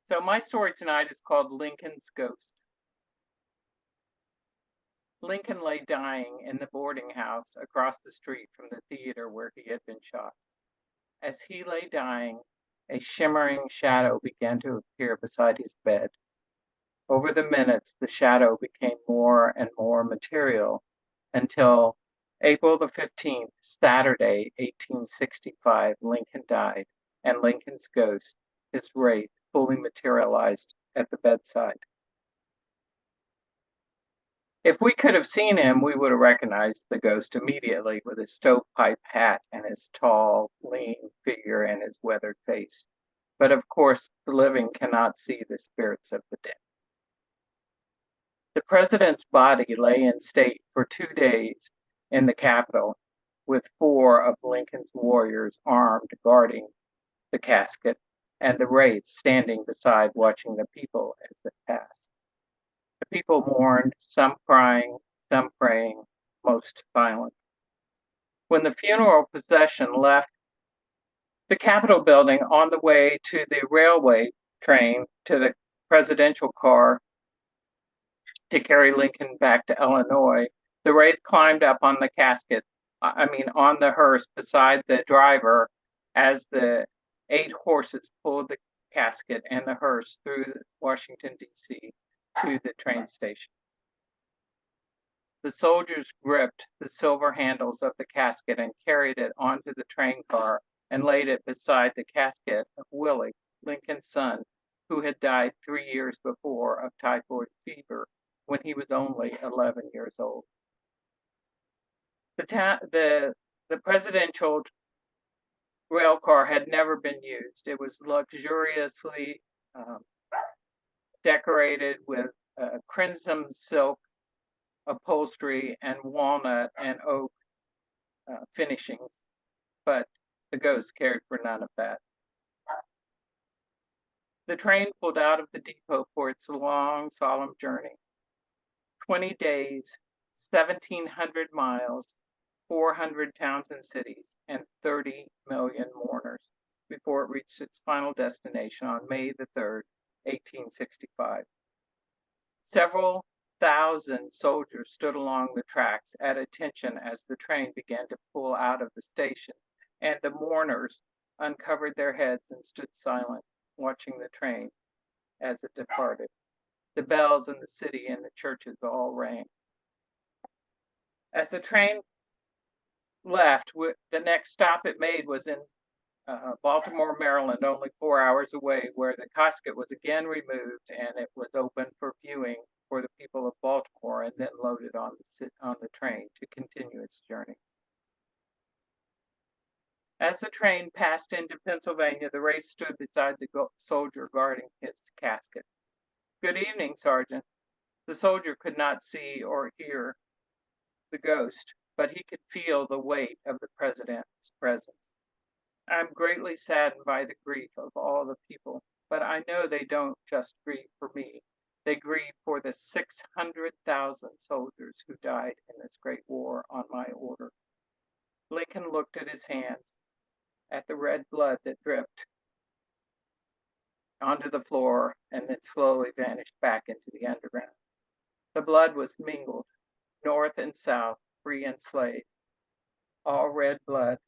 So my story tonight is called Lincoln's Ghost. Lincoln lay dying in the boarding house across the street from the theater where he had been shot. As he lay dying, a shimmering shadow began to appear beside his bed. Over the minutes, the shadow became more and more material until April the 15th, Saturday, 1865, Lincoln died, and Lincoln's ghost, his wraith, fully materialized at the bedside. If we could have seen him, we would have recognized the ghost immediately with his stovepipe hat and his tall, lean figure and his weathered face. But of course, the living cannot see the spirits of the dead. The president's body lay in state for 2 days in the Capitol, with 4 of Lincoln's warriors armed guarding the casket and the wraith standing beside watching the people as it passed. The people mourned, some crying, some praying, most silent. When the funeral procession left the Capitol building on the way to the railway train to the presidential car to carry Lincoln back to Illinois, the wraith climbed up on the on the hearse beside the driver as the 8 horses pulled the casket and the hearse through Washington, D.C. to the train station. The soldiers gripped the silver handles of the casket and carried it onto the train car and laid it beside the casket of Willie, Lincoln's son, who had died 3 years before of typhoid fever when he was only 11 years old. The presidential rail car had never been used. It was luxuriously decorated with crimson silk upholstery and walnut and oak finishings, but the ghost cared for none of that. The train pulled out of the depot for its long, solemn journey. 20 days, 1,700 miles, 400 towns and cities, and 30 million mourners before it reached its final destination on May the 3rd, 1865. Several thousand soldiers stood along the tracks at attention as the train began to pull out of the station, and the mourners uncovered their heads and stood silent, watching the train as it departed. The bells in the city and the churches all rang. As the train left, the next stop it made was in Baltimore, Maryland, only 4 hours away, where the casket was again removed and it was open for viewing for the people of Baltimore, and then loaded on the train to continue its journey. As the train passed into Pennsylvania, the wraith stood beside the soldier guarding his casket. "Good evening, Sergeant." The soldier could not see or hear the ghost, but he could feel the weight of the president's presence. "I'm greatly saddened by the grief of all the people, but I know they don't just grieve for me. They grieve for the 600,000 soldiers who died in this great war on my order." Lincoln looked at his hands, at the red blood that dripped onto the floor and then slowly vanished back into the underground. The blood was mingled, North and South, free and slave, all red blood,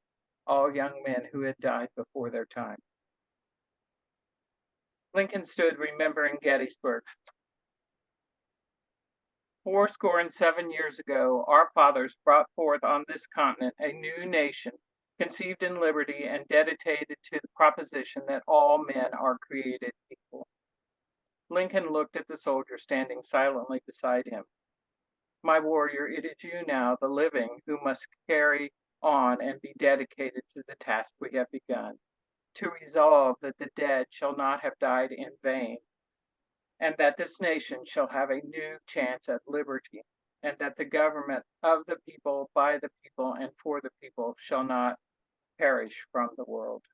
all young men who had died before their time. Lincoln stood remembering Gettysburg. 7 years ago, our fathers brought forth on this continent a new nation, conceived in liberty and dedicated to the proposition that all men are created equal. Lincoln looked at the soldier standing silently beside him. "My warrior, it is you now, the living, who must carry on and be dedicated to the task we have begun, to resolve that the dead shall not have died in vain, and that this nation shall have a new chance at liberty, and that the government of the people, by the people, and for the people shall not perish from the world."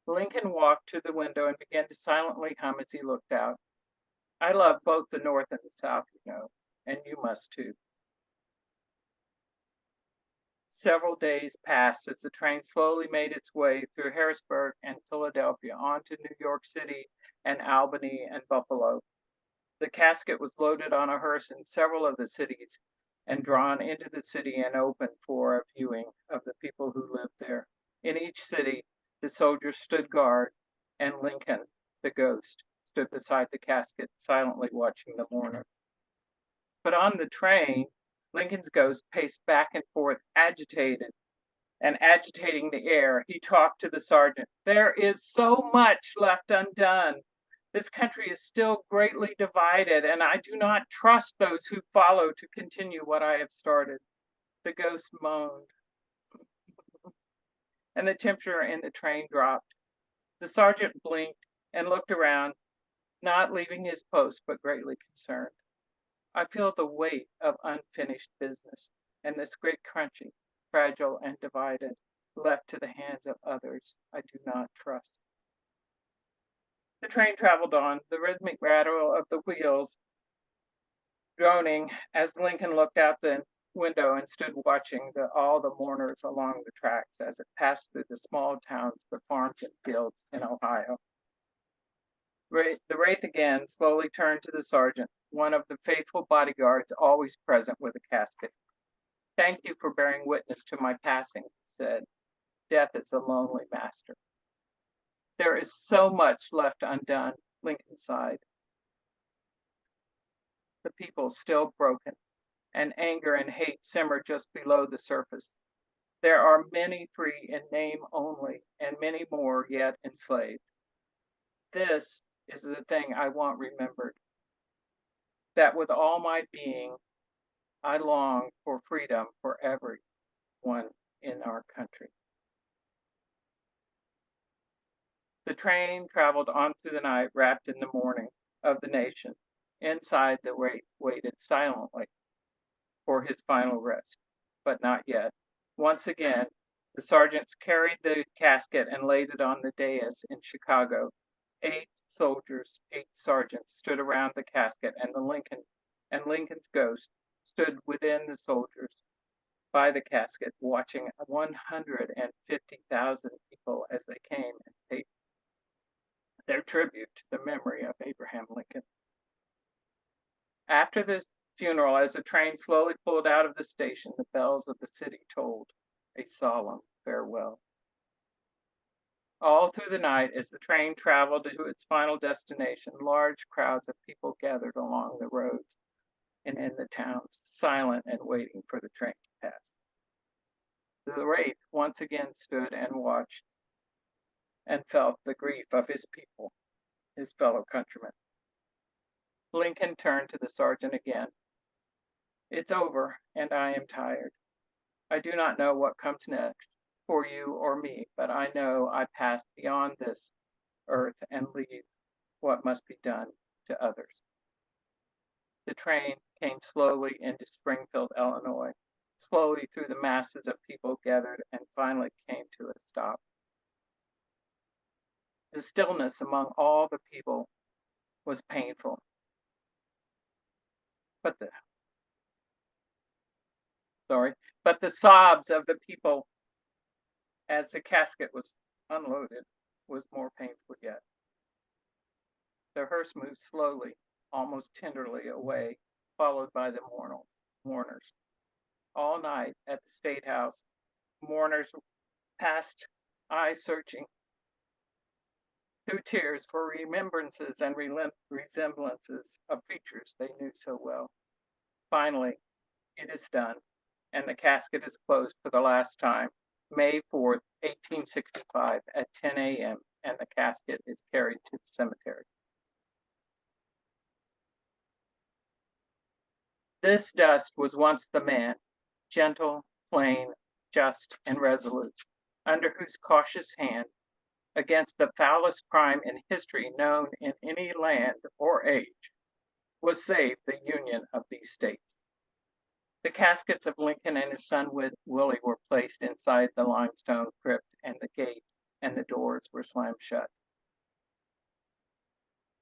Lincoln walked to the window and began to silently hum as he looked out. "I love both the North and the South, you know, and you must too." Several days passed as the train slowly made its way through Harrisburg and Philadelphia on to New York City and Albany and Buffalo. The casket was loaded on a hearse in several of the cities and drawn into the city and open for a viewing of the people who lived there. In each city, the soldiers stood guard, and Lincoln, the ghost, stood beside the casket, silently watching the mourner. But on the train, Lincoln's ghost paced back and forth, agitated and agitating the air. He talked to the sergeant. There is so much left undone. This country is still greatly divided, and I do not trust those who follow to continue what I have started. The ghost moaned, and the temperature in the train dropped. The sergeant blinked and looked around, not leaving his post, but greatly concerned. I feel the weight of unfinished business, and this great country, fragile and divided, left to the hands of others I do not trust. The train traveled on, the rhythmic rattle of the wheels droning as Lincoln looked out the window and stood watching all the mourners along the tracks as it passed through the small towns, the farms and fields in Ohio. The wraith again slowly turned to the sergeant, one of the faithful bodyguards always present with a casket. Thank you for bearing witness to my passing, he said. Death is a lonely master. There is so much left undone, Lincoln sighed. The people still broken, and anger and hate simmer just below the surface. There are many free in name only, and many more yet enslaved. This is the thing I want remembered, that with all my being, I long for freedom for everyone in our country. The train traveled on through the night, wrapped in the mourning of the nation. Inside, the wraith waited silently for his final rest, but not yet. Once again, the sergeants carried the casket and laid it on the dais in Chicago. 8 soldiers, 8 sergeants stood around the casket, and Lincoln's ghost stood within the soldiers by the casket, watching 150,000 people as they came and paid their tribute to the memory of Abraham Lincoln. After the funeral, as the train slowly pulled out of the station, the bells of the city tolled a solemn farewell. All through the night, as the train traveled to its final destination, large crowds of people gathered along the roads and in the towns, silent and waiting for the train to pass. The wraith once again stood and watched and felt the grief of his people, his fellow countrymen. Lincoln turned to the sergeant again. It's over, and I am tired. I do not know what comes next for you or me, but I know I pass beyond this earth and leave what must be done to others. The train came slowly into Springfield, Illinois, slowly through the masses of people gathered, and finally came to a stop. The stillness among all the people was painful, but the sobs of the people as the casket was unloaded was more painful yet. The hearse moved slowly, almost tenderly away, followed by the mourners. All night at the State House, mourners passed eyes searching through tears for remembrances and resemblances of features they knew so well. Finally, it is done, and the casket is closed for the last time, May 4th, 1865 at 10 a.m., and the casket is carried to the cemetery. This dust was once the man, gentle, plain, just, and resolute, under whose cautious hand, against the foulest crime in history known in any land or age, was saved the union of these states. The caskets of Lincoln and his son Willie were placed inside the limestone crypt, and the gate and the doors were slammed shut.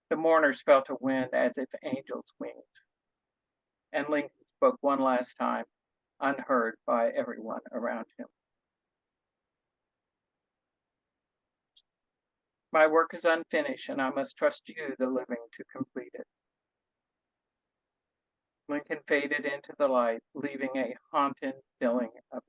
The mourners felt a wind as if angels' wings, and Lincoln spoke one last time. unheard by everyone around him. My work is unfinished, and I must trust you, the living, to complete it. Lincoln faded into the light, leaving a haunted feeling of